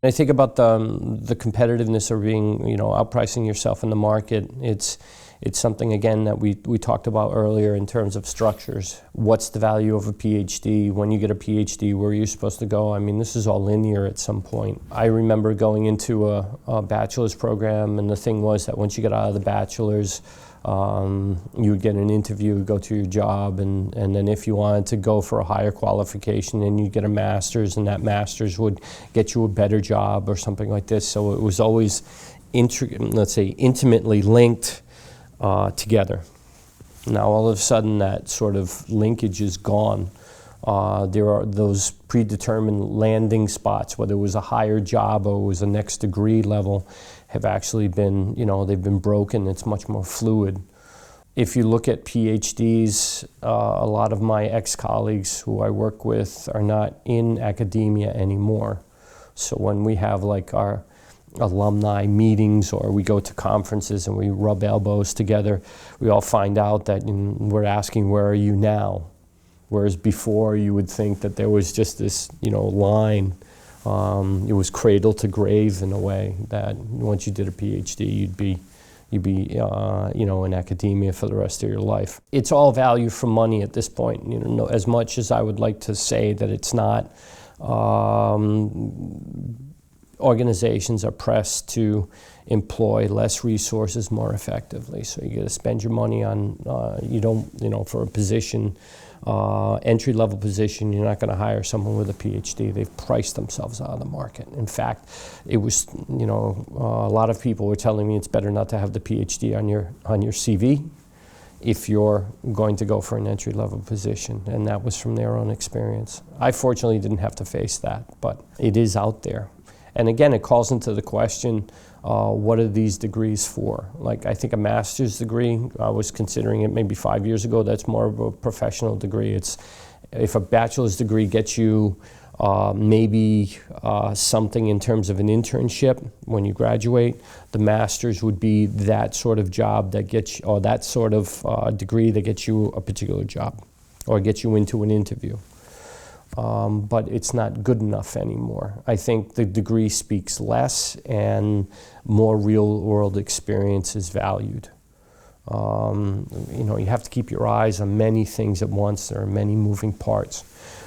I think about the competitiveness of being, outpricing yourself in the market. It's something, again, that we talked about earlier in terms of structures. What's the value of a PhD? When you get a PhD, where are you supposed to go? I mean, this is all linear at some point. I remember going into a bachelor's program, and the thing was that once you get out of the bachelor's, you would get an interview, go to your job, and then if you wanted to go for a higher qualification, then you'd get a master's, and that master's would get you a better job or something like this. So it was always, intimately linked together. Now all of a sudden that sort of linkage is gone. There are those predetermined landing spots, whether it was a higher job or it was a next degree level, have actually been, they've been broken. It's much more fluid. If you look at PhDs, a lot of my ex-colleagues who I work with are not in academia anymore. So when we have like our alumni meetings or we go to conferences and we rub elbows together, we all find out that we're asking, where are you now? Whereas before you would think that there was just this, line. It was cradle to grave in a way, that once you did a PhD, you'd be in academia for the rest of your life. It's all value for money at this point. As much as I would like to say that it's not, organizations are pressed to employ less resources more effectively. So you got to spend your money on, for a position, entry-level position, you're not going to hire someone with a PhD. They've priced themselves out of the market. In fact, it was, a lot of people were telling me it's better not to have the PhD on your CV if you're going to go for an entry-level position, and that was from their own experience. I fortunately didn't have to face that, but it is out there. And again, it calls into the question, what are these degrees for? Like, I think a master's degree, I was considering it maybe 5 years ago, that's more of a professional degree. It's, if a bachelor's degree gets you maybe something in terms of an internship when you graduate, the master's would be that sort of job that gets you, or that sort of degree that gets you a particular job or gets you into an interview. But it's not good enough anymore. I think the degree speaks less and more real-world experience is valued. You have to keep your eyes on many things at once. There are many moving parts.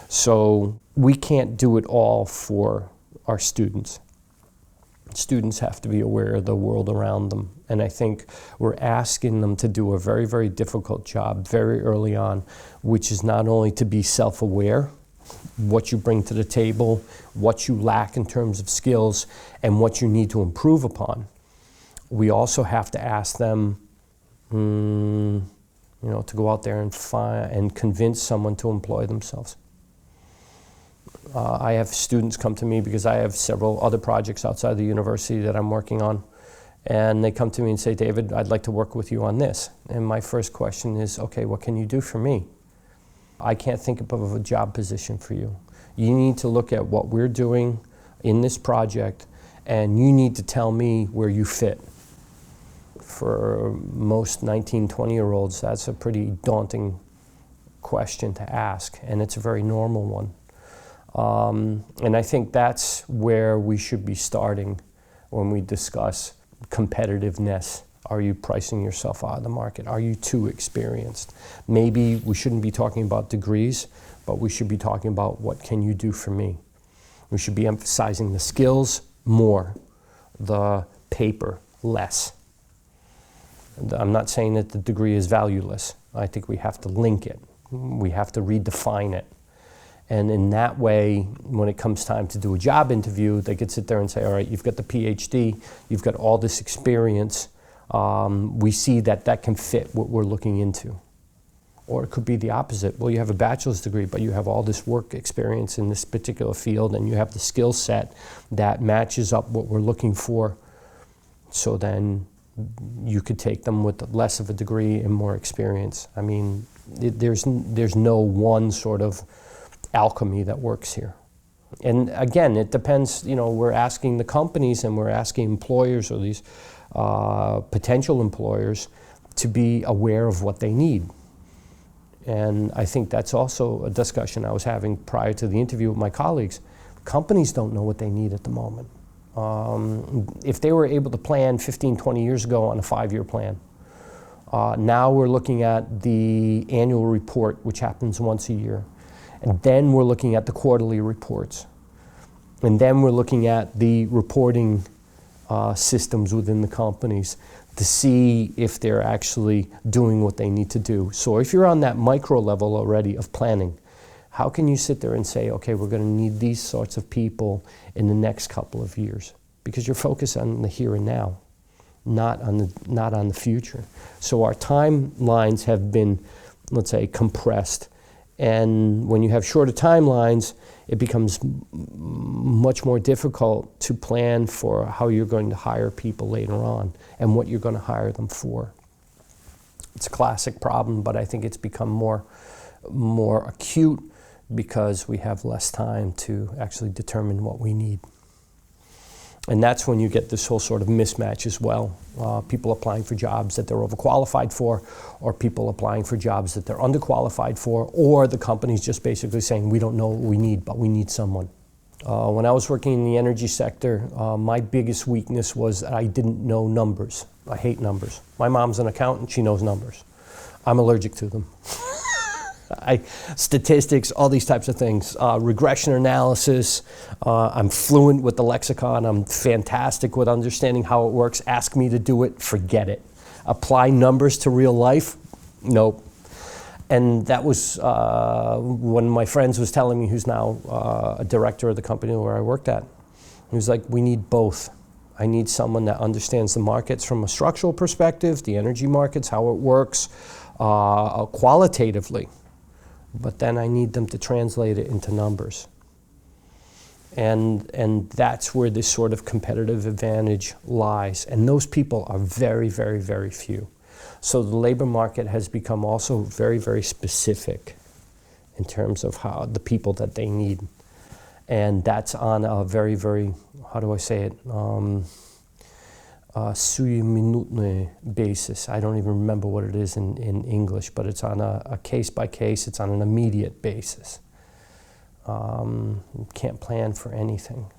So we can't do it all for our students. Students have to be aware of the world around them. And I think we're asking them to do a very, very difficult job very early on, which is not only to be self-aware, what you bring to the table, what you lack in terms of skills, and what you need to improve upon. We also have to ask them, to go out there and convince someone to employ themselves. I have students come to me because I have several other projects outside the university that I'm working on, and they come to me and say, David, I'd like to work with you on this. And my first question is, okay, what can you do for me? I can't think of a job position for you. You need to look at what we're doing in this project, and you need to tell me where you fit. For most 19, 20-year-olds, that's a pretty daunting question to ask, and it's a very normal one. And I think that's where we should be starting when we discuss competitiveness. Are you pricing yourself out of the market? Are you too experienced? Maybe we shouldn't be talking about degrees, but we should be talking about what can you do for me? We should be emphasizing the skills more, the paper less. I'm not saying that the degree is valueless. I think we have to link it. We have to redefine it. And in that way, when it comes time to do a job interview, they could sit there and say, all right, you've got the PhD, you've got all this experience, we see that that can fit what we're looking into. Or it could be the opposite. Well, you have a bachelor's degree, but you have all this work experience in this particular field, and you have the skill set that matches up what we're looking for. So then you could take them with less of a degree and more experience. I mean, there's no one sort of alchemy that works here. And again, it depends, we're asking the companies and we're asking employers or these potential employers to be aware of what they need. And I think that's also a discussion I was having prior to the interview with my colleagues. Companies don't know what they need at the moment. If they were able to plan 15, 20 years ago on a 5-year plan, now we're looking at the annual report, which happens once a year. And then we're looking at the quarterly reports. And then we're looking at the reporting systems within the companies to see if they're actually doing what they need to do. So if you're on that micro level already of planning, how can you sit there and say, okay, we're going to need these sorts of people in the next couple of years? Because you're focused on the here and now, not on the future. So our timelines have been, let's say, compressed. And when you have shorter timelines, it becomes much more difficult to plan for how you're going to hire people later on and what you're going to hire them for. It's a classic problem, but I think it's become more acute because we have less time to actually determine what we need. And that's when you get this whole sort of mismatch as well. People applying for jobs that they're overqualified for, or people applying for jobs that they're underqualified for, or the company's just basically saying, we don't know what we need, but we need someone. When I was working in the energy sector, my biggest weakness was that I didn't know numbers. I hate numbers. My mom's an accountant, she knows numbers. I'm allergic to them. Statistics, all these types of things. Regression analysis, I'm fluent with the lexicon, I'm fantastic with understanding how it works. Ask me to do it, forget it. Apply numbers to real life, nope. And that was when my friend was telling me, who's now a director of the company where I worked at. He was like, we need both. I need someone that understands the markets from a structural perspective, the energy markets, how it works, qualitatively. But then I need them to translate it into numbers. And that's where this sort of competitive advantage lies. And those people are very, very, very few. So the labor market has become also very, very specific in terms of how the people that they need. And that's on a very, very, how do I say it? Minutne basis. I don't even remember what it is in English, but it's on a case by case, it's on an immediate basis. You can't plan for anything.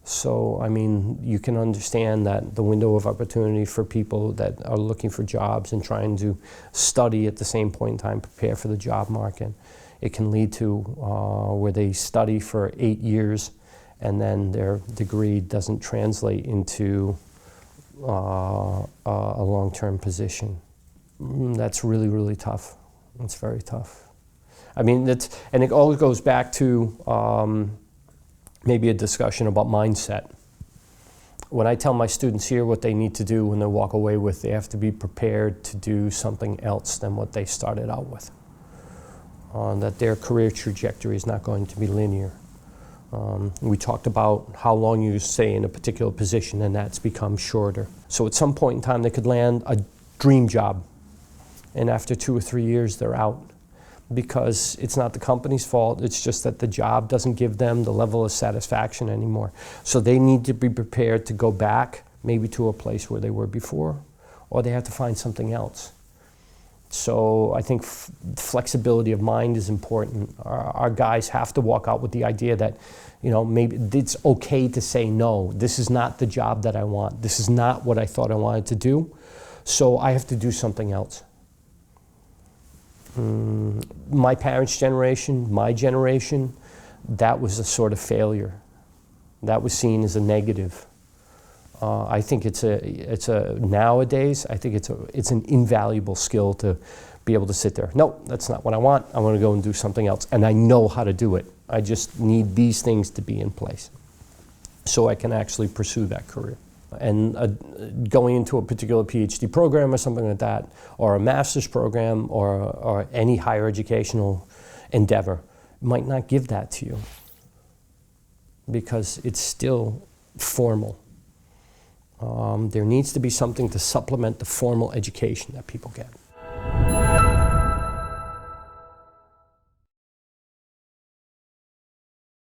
So, I mean, you can understand that the window of opportunity for people that are looking for jobs and trying to study at the same point in time, prepare for the job market, it can lead to where they study for 8 years and then their degree doesn't translate into a long-term position. That's really, really tough. It's very tough. I mean, and it all goes back to maybe a discussion about mindset. When I tell my students here what they need to do when they walk away with, they have to be prepared to do something else than what they started out with. That their career trajectory is not going to be linear. We talked about how long you stay in a particular position, and that's become shorter. So at some point in time, they could land a dream job, and after 2 or 3 years, they're out. Because it's not the company's fault, it's just that the job doesn't give them the level of satisfaction anymore. So they need to be prepared to go back, maybe to a place where they were before, or they have to find something else. So I think flexibility of mind is important. Our guys have to walk out with the idea that, you know, maybe it's okay to say no. This is not the job that I want. This is not what I thought I wanted to do. So I have to do something else. My parents' generation, my generation, that was a sort of failure. That was seen as a negative. I think nowadays, I think it's an invaluable skill to be able to sit there. No, that's not what I want. I want to go and do something else. And I know how to do it. I just need these things to be in place so I can actually pursue that career. And going into a particular PhD program or something like that, or a master's program, or any higher educational endeavor, might not give that to you because it's still formal. There needs to be something to supplement the formal education that people get.